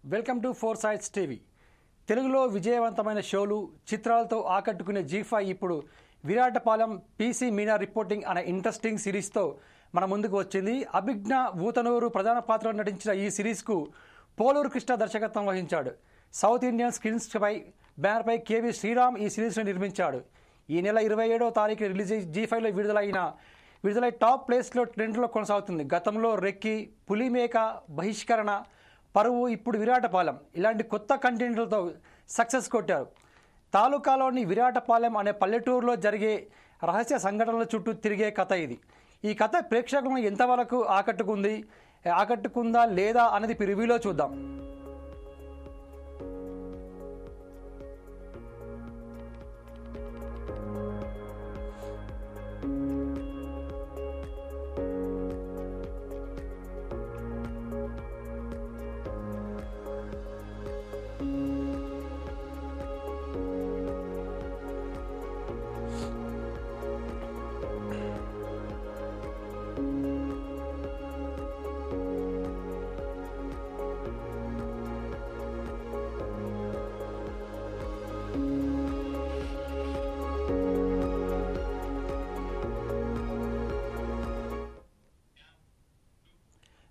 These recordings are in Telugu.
Welcome to four sides TV. తెలుగులో విజయవంతమైన షోలు చిత్రాలతో ఆకట్టుకునే జీ5 ఇప్పుడు విరాటపాలెం పీసీ మీనా రిపోర్టింగ్ అనే ఇంట్రెస్టింగ్ సిరీస్తో మన ముందుకు వచ్చింది. అభిజ్ఞ ఊతనూరు ప్రధాన పాత్రలో నటించిన ఈ సిరీస్కు పోలూరు కృష్ణ దర్శకత్వం వహించాడు. సౌత్ ఇండియన్ స్క్రీన్స్పై బ్యానర్పై కేవీ శ్రీరామ్ ఈ సిరీస్ను నిర్మించాడు. ఈ నెల 27వ తారీఖు రిలీజ్ జీ5లో విడుదలై టాప్ ప్లేస్లో ట్రెండ్లో కొనసాగుతుంది. గతంలో రెక్కి, పులిమేక, బహిష్కరణ, పరువు, ఇప్పుడు విరాటపాలెం ఇలాంటి కొత్త కంటెంట్లతో సక్సెస్ కొట్టారు. తాలూకాలోని విరాటపాలెం అనే పల్లెటూరులో జరిగే రహస్య సంఘటనల చుట్టూ తిరిగే కథ ఇది. ఈ కథ ప్రేక్షకులను ఎంతవరకు ఆకట్టుకుందా లేదా అనేది రివ్యూలో చూద్దాం.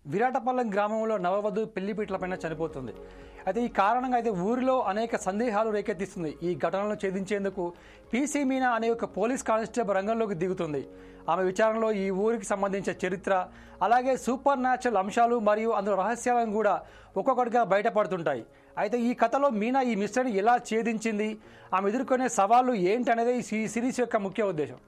విరాటపాలెం గ్రామంలో నవవధు పెళ్లిపీటలపైన చనిపోతుంది. అయితే ఈ కారణంగా ఊరిలో అనేక సందేహాలు రేకెత్తిస్తుంది. ఈ ఘటనలను ఛేదించేందుకు పీసీ మీనా అనే ఒక పోలీస్ కానిస్టేబుల్ రంగంలోకి దిగుతుంది. ఆమె విచారణలో ఈ ఊరికి సంబంధించిన చరిత్ర, అలాగే సూపర్ న్యాచురల్ అంశాలు మరియు అందులో రహస్యాలను కూడా ఒక్కొక్కటిగా బయటపడుతుంటాయి. అయితే ఈ కథలో మీనా ఈ మిస్టరీని ఎలా ఛేదించింది, ఆమె ఎదుర్కొనే సవాళ్లు ఏంటి అనేది ఈ సిరీస్ యొక్క ముఖ్య ఉద్దేశం.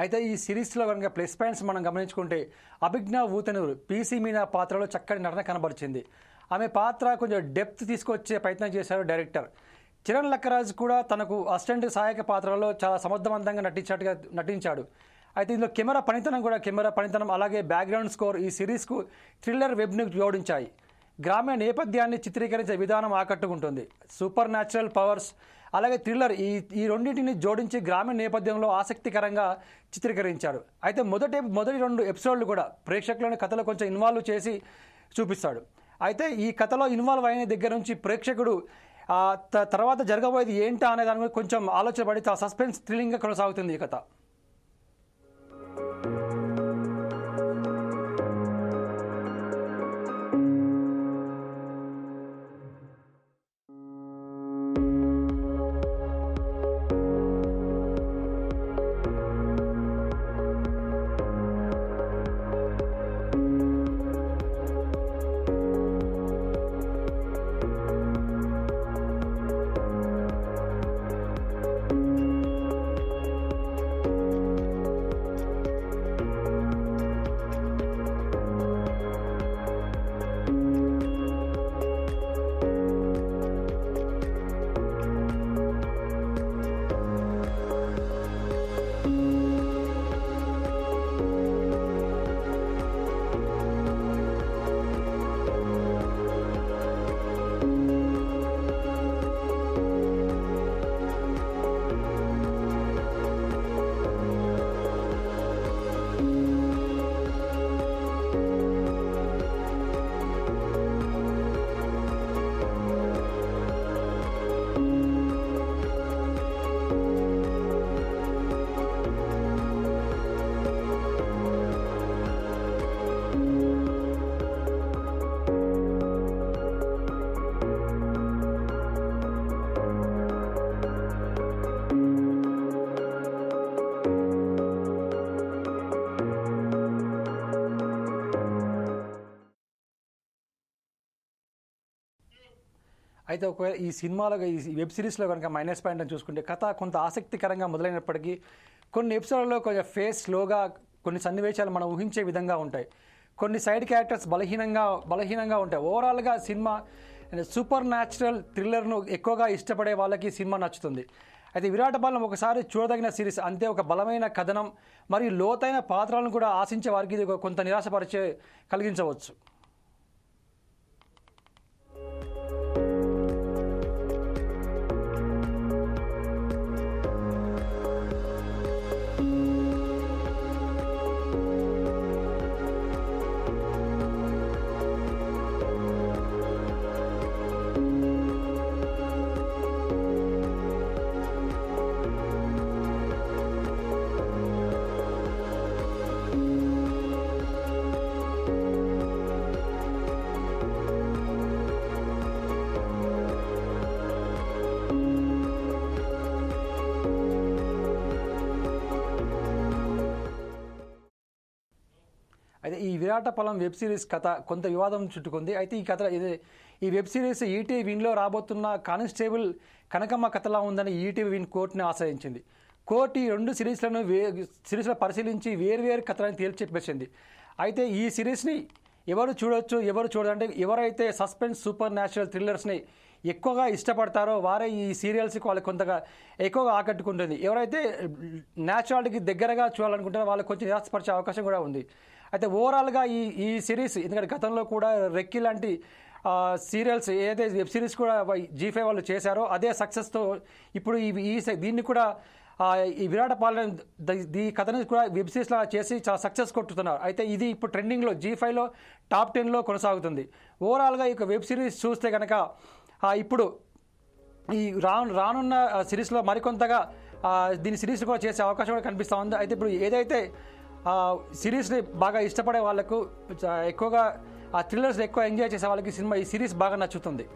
అయితే ఈ సిరీస్లో కనుక ప్లస్ పాయింట్స్ మనం గమనించుకుంటే అభిజ్ఞ ఊతనూరు పీసీ మీనా పాత్రలో చక్కటి నటన కనబరిచింది. ఆమె పాత్ర కొంచెం డెప్త్ తీసుకొచ్చే ప్రయత్నం చేశారు డైరెక్టర్. చిరణ్ లక్కరాజ్ కూడా తనకు అసిస్టెంట్ సహాయక పాత్రలో చాలా సమర్థవంతంగా నటించాడు. అయితే ఇందులో కెమెరా పనితనం అలాగే బ్యాక్గ్రౌండ్ స్కోర్ ఈ సిరీస్కు థ్రిల్లర్ వెబ్ను జోడించాయి. గ్రామీణ నేపథ్యాన్ని చిత్రీకరించే విధానం ఆకట్టుకుంటుంది. సూపర్ న్యాచురల్ పవర్స్ అలాగే థ్రిల్లర్ ఈ రెండింటిని జోడించి గ్రామీణ నేపథ్యంలో ఆసక్తికరంగా చిత్రీకరించారు. అయితే మొదటి 2 ఎపిసోడ్లు కూడా ప్రేక్షకులను కథలో కొంచెం ఇన్వాల్వ్ చేసి చూపిస్తాడు. అయితే ఈ కథలో ఇన్వాల్వ్ అయిన దగ్గర నుంచి ప్రేక్షకుడు తర్వాత జరగబోయేది ఏంటా అనే దాని మీద కొంచెం ఆలోచన పడి సస్పెన్స్ థ్రిల్లింగ్గా కొనసాగుతుంది ఈ కథ. అయితే ఒకవేళ ఈ సినిమాలో ఈ వెబ్ సిరీస్లో కనుక మైనస్ పాయింట్ అని చూసుకుంటే కథ కొంత ఆసక్తికరంగా మొదలైనప్పటికీ కొన్ని ఎపిసోడ్లలో కొంచెం ఫేస్ స్లోగా కొన్ని సన్నివేశాలు మనం ఊహించే విధంగా ఉంటాయి. కొన్ని సైడ్ క్యారెక్టర్స్ బలహీనంగా ఉంటాయి. ఓవరాల్గా సినిమా సూపర్ న్యాచురల్ థ్రిల్లర్ను ఎక్కువగా ఇష్టపడే వాళ్ళకి సినిమా నచ్చుతుంది. అయితే విరాట బాలం ఒకసారి చూడదగిన సిరీస్. అంతే ఒక బలమైన కథనం మరియు లోతైన పాత్రలను కూడా ఆశించే వారికి ఇది కొంత నిరాశపరిచే కలిగించవచ్చు. అయితే ఈ విరాట పొలం వెబ్ సిరీస్ కథ కొంత వివాదం చుట్టుకుంది. అయితే ఈ వెబ్ సిరీస్ ఈటీవీ విన్లో రాబోతున్న కానిస్టేబుల్ కనకమ్మ కథలా ఉందని ఈటీవీ విన్ కోర్టుని ఆశ్రయించింది. కోర్టు ఈ 2 సిరీస్లను పరిశీలించి వేర్వేరు కథలను తేల్చిచెప్పేసింది. అయితే ఈ సిరీస్ని ఎవరు చూడొచ్చు, ఎవరు చూడాలంటే ఎవరైతే సస్పెన్స్ సూపర్ న్యాచురల్ థ్రిల్లర్స్ని ఎక్కువగా ఇష్టపడతారో వారే ఈ సీరియల్స్కి వాళ్ళకి కొంతగా ఎక్కువగా ఆకట్టుకుంటుంది. ఎవరైతే న్యాచురాలిటీకి దగ్గరగా చూడాలనుకుంటారో వాళ్ళకి కొంచెం నిరాశపరిచే అవకాశం కూడా ఉంది. అయితే ఓవరాల్గా ఈ సిరీస్, ఎందుకంటే గతంలో కూడా రెక్కీ లాంటి సీరియల్స్ ఏదైతే వెబ్ సిరీస్ కూడా G5 వాళ్ళు చేశారో అదే సక్సెస్తో ఇప్పుడు దీన్ని కూడా ఈ విరాట పాలన ఈ కథని కూడా వెబ్ సిరీస్లా చేసి చాలా సక్సెస్ కొట్టుతున్నారు. అయితే ఇది ఇప్పుడు ట్రెండింగ్లో G5లో టాప్ 10లో కొనసాగుతుంది. ఓవరాల్గా ఈ వెబ్ సిరీస్ చూస్తే కనుక ఇప్పుడు ఈ రానున్న సిరీస్లో మరికొంతగా దీని సిరీస్ కూడా చేసే అవకాశం కూడా కనిపిస్తూ ఉంది. అయితే ఇప్పుడు ఏదైతే సిరీస్ని బాగా ఇష్టపడే వాళ్ళకు ఎక్కువగా ఆ థ్రిల్లర్స్ ఎక్కువ ఎంజాయ్ చేసే వాళ్ళకి ఈ సిరీస్ బాగా నచ్చుతుంది.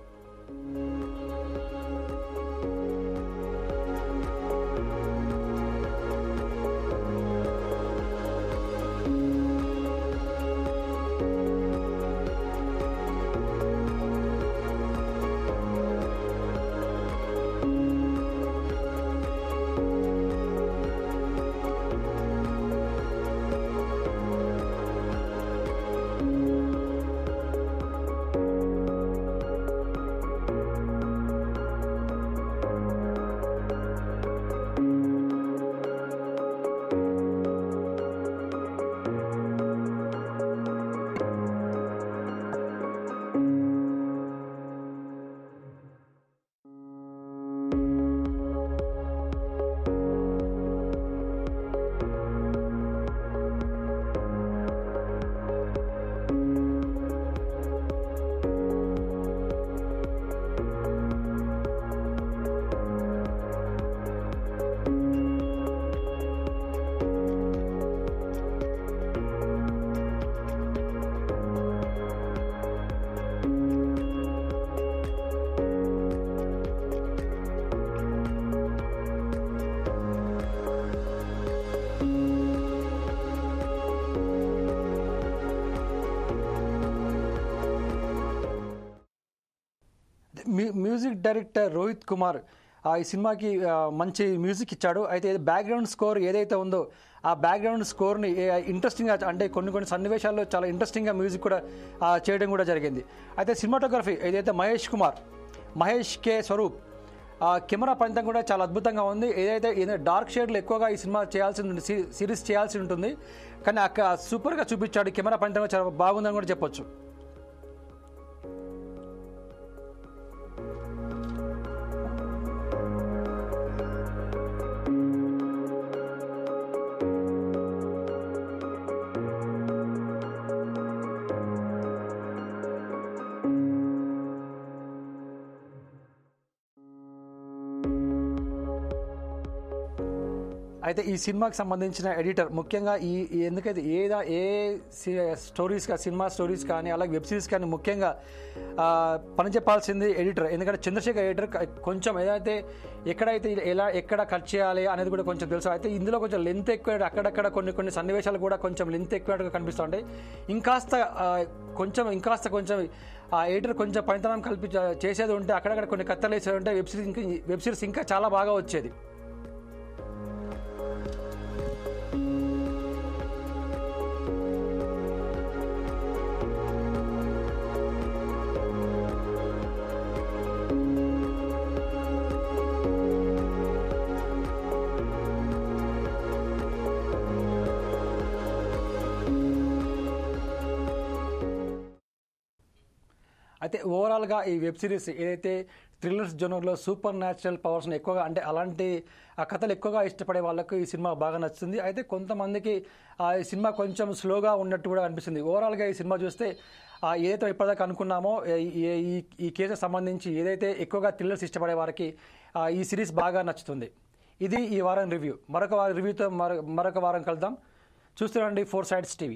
మ్యూజిక్ డైరెక్టర్ రోహిత్ కుమార్ ఈ సినిమాకి మంచి మ్యూజిక్ ఇచ్చాడు. అయితే బ్యాక్గ్రౌండ్ స్కోర్ ఏదైతే ఉందో ఆ బ్యాక్గ్రౌండ్ స్కోర్ని ఇంట్రెస్టింగ్గా, అంటే కొన్ని సన్నివేశాల్లో చాలా ఇంట్రెస్టింగ్గా మ్యూజిక్ కూడా చేయడం కూడా జరిగింది. అయితే సినిమాటోగ్రఫీ ఏదైతే మహేష్ కే స్వరూప్ కెమెరా పనితం కూడా చాలా అద్భుతంగా ఉంది. ఏదైతే డార్క్ షేడ్లు ఎక్కువగా ఈ సినిమా సిరీస్ చేయాల్సి ఉంటుంది, కానీ సూపర్గా చూపించాడు. కెమెరా పనితం చాలా బాగుందని కూడా చెప్పొచ్చు. అయితే ఈ సినిమాకి సంబంధించిన ఎడిటర్ ముఖ్యంగా ఎందుకైతే ఏ స్టోరీస్ సినిమా స్టోరీస్ కానీ అలాగే వెబ్ సిరీస్ కానీ ముఖ్యంగా పని చెప్పాల్సింది ఎడిటర్. ఎందుకంటే చంద్రశేఖర్ ఎడిటర్ కొంచెం ఏదైతే ఎక్కడ కట్ చేయాలి అనేది కూడా కొంచెం తెలుసు. అయితే ఇందులో కొంచెం లెంత్ ఎక్కువ, అక్కడక్కడ కొన్ని సన్నివేశాలు కూడా కొంచెం లెంత్ ఎక్కువగా కనిపిస్తూ ఉంటాయి. కొంచెం ఆ ఎడిటర్ కొంచెం పనితనం చేసేది ఉంటే, అక్కడక్కడ కొన్ని కత్తలు వేసేది ఉంటే వెబ్ సిరీస్ ఇంకా చాలా బాగా వచ్చేది. అయితే ఓవరాల్గా ఈ వెబ్ సిరీస్ ఏదైతే థ్రిల్లర్స్ జోనర్లో సూపర్ న్యాచురల్ పవర్స్ని ఎక్కువగా, అంటే అలాంటి ఆ కథలు ఎక్కువగా ఇష్టపడే వాళ్ళకు ఈ సినిమా బాగా నచ్చుతుంది. అయితే కొంతమందికి ఈ సినిమా కొంచెం స్లోగా ఉన్నట్టు కూడా అనిపిస్తుంది. ఓవరాల్గా ఈ సినిమా చూస్తే ఏదైతే ఇప్పటిదాకా అనుకున్నామో ఈ కేసుకు సంబంధించి ఏదైతే ఎక్కువగా థ్రిల్లర్స్ ఇష్టపడే వారికి ఈ సిరీస్ బాగా నచ్చుతుంది. ఇది ఈ వారం రివ్యూ. మరొక వారం రివ్యూతో మరొక వారం కలుద్దాం. చూస్తూనండి 4 Sides TV.